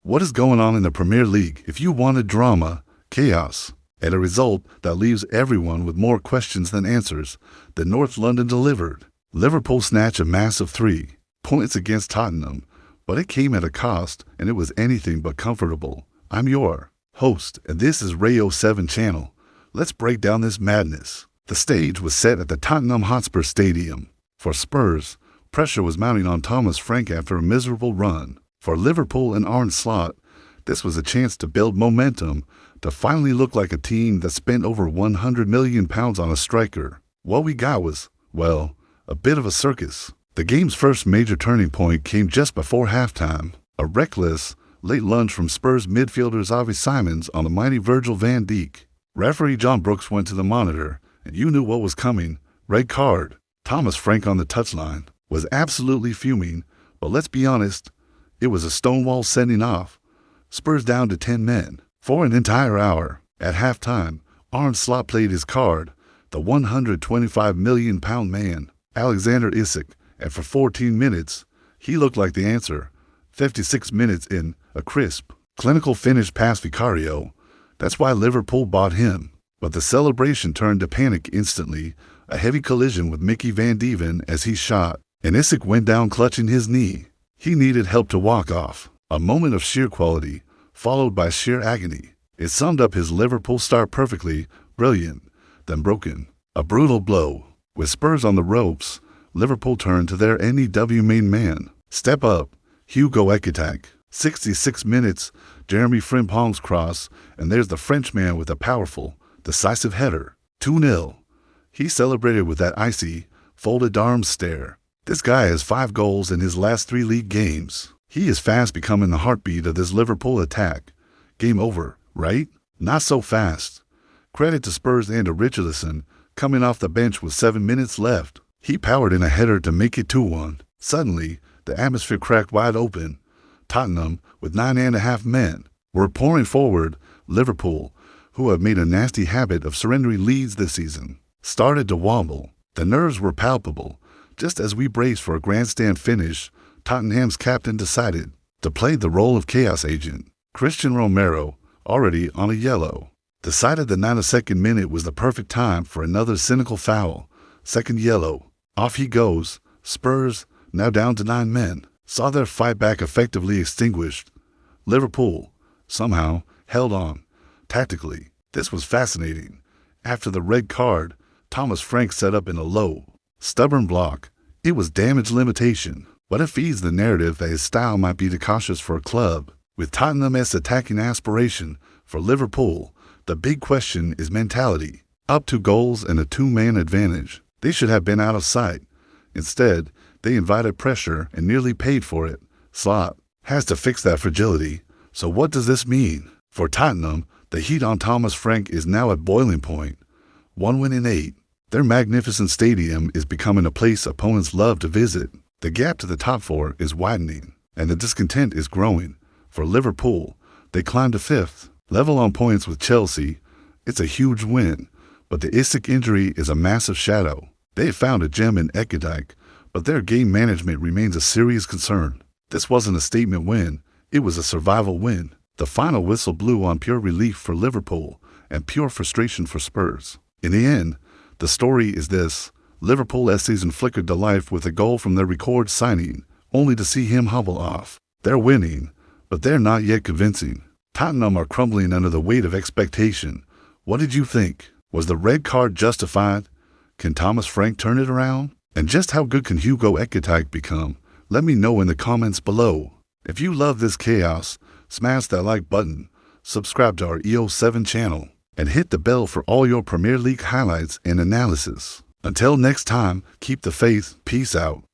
What is going on in the Premier League? If you wanted drama, chaos, and a result that leaves everyone with more questions than answers, then North London delivered. Liverpool snatched a massive 3 points against Tottenham, but it came at a cost, and it was anything but comfortable. I'm your host, and this is Rayo 7 Channel. Let's break down this madness. The stage was set at the Tottenham Hotspur Stadium. For Spurs, pressure was mounting on Thomas Frank after a miserable run. For Liverpool and Arne Slot, this was a chance to build momentum, to finally look like a team that spent over £100 million on a striker. What we got was, well, a bit of a circus. The game's first major turning point came just before halftime. A reckless, late lunge from Spurs midfielder Xavi Simons on the mighty Virgil van Dijk. Referee John Brooks went to the monitor, and you knew what was coming. Red card. Thomas Frank on the touchline was absolutely fuming, but let's be honest, it was a stonewall sending off. Spurs down to 10 men. For an entire hour. At halftime, Arne Slot played his card, the £125 million man, Alexander Isak, and for 14 minutes, he looked like the answer. 56 minutes in, a crisp, clinical finish past Vicario. That's why Liverpool bought him. But the celebration turned to panic instantly, a heavy collision with Mickey Van de Ven as he shot, and Isak went down clutching his knee. He needed help to walk off. A moment of sheer quality, followed by sheer agony. It summed up his Liverpool start perfectly, brilliant, then broken. A brutal blow. With Spurs on the ropes, Liverpool turned to their NEW main man. Step up, Hugo Ekitike. 66 minutes, Jeremy Frimpong's cross, and there's the Frenchman with a powerful, decisive header. 2-0. He celebrated with that icy, folded arms stare. This guy has 5 goals in his last 3 league games. He is fast becoming the heartbeat of this Liverpool attack. Game over, right? Not so fast. Credit to Spurs and to Richarlison, coming off the bench with 7 minutes left. He powered in a header to make it 2-1. Suddenly, the atmosphere cracked wide open. Tottenham, with 9.5 men, were pouring forward. Liverpool, who have made a nasty habit of surrendering leads this season, started to wobble. The nerves were palpable. Just as we braced for a grandstand finish, Tottenham's captain decided to play the role of chaos agent. Christian Romero, already on a yellow, decided the 92nd minute was the perfect time for another cynical foul. Second yellow. Off he goes. Spurs, now down to 9 men, saw their fight back effectively extinguished. Liverpool, somehow, held on. Tactically, this was fascinating. After the red card, Thomas Frank set up in a low, stubborn block. It was damage limitation, but it feeds the narrative that his style might be too cautious for a club. With Tottenham's attacking aspiration, for Liverpool, the big question is mentality. Up 2 goals and a 2-man advantage. They should have been out of sight. Instead, they invited pressure and nearly paid for it. Slot has to fix that fragility. So what does this mean? For Tottenham, the heat on Thomas Frank is now at boiling point. 1 win in 8. Their magnificent stadium is becoming a place opponents love to visit. The gap to the top 4 is widening, and the discontent is growing. For Liverpool, they climbed to 5th, level on points with Chelsea. It's a huge win, but the Isak injury is a massive shadow. They found a gem in Ekitike, but their game management remains a serious concern. This wasn't a statement win, it was a survival win. The final whistle blew on pure relief for Liverpool and pure frustration for Spurs. In the end, the story is this. Liverpool's season flickered to life with a goal from their record signing, only to see him hobble off. They're winning, but they're not yet convincing. Tottenham are crumbling under the weight of expectation. What did you think? Was the red card justified? Can Thomas Frank turn it around? And just how good can Hugo Ekitike become? Let me know in the comments below. If you love this chaos, smash that like button, subscribe to our EO7 channel, and hit the bell for all your Premier League highlights and analysis. Until next time, keep the faith. Peace out.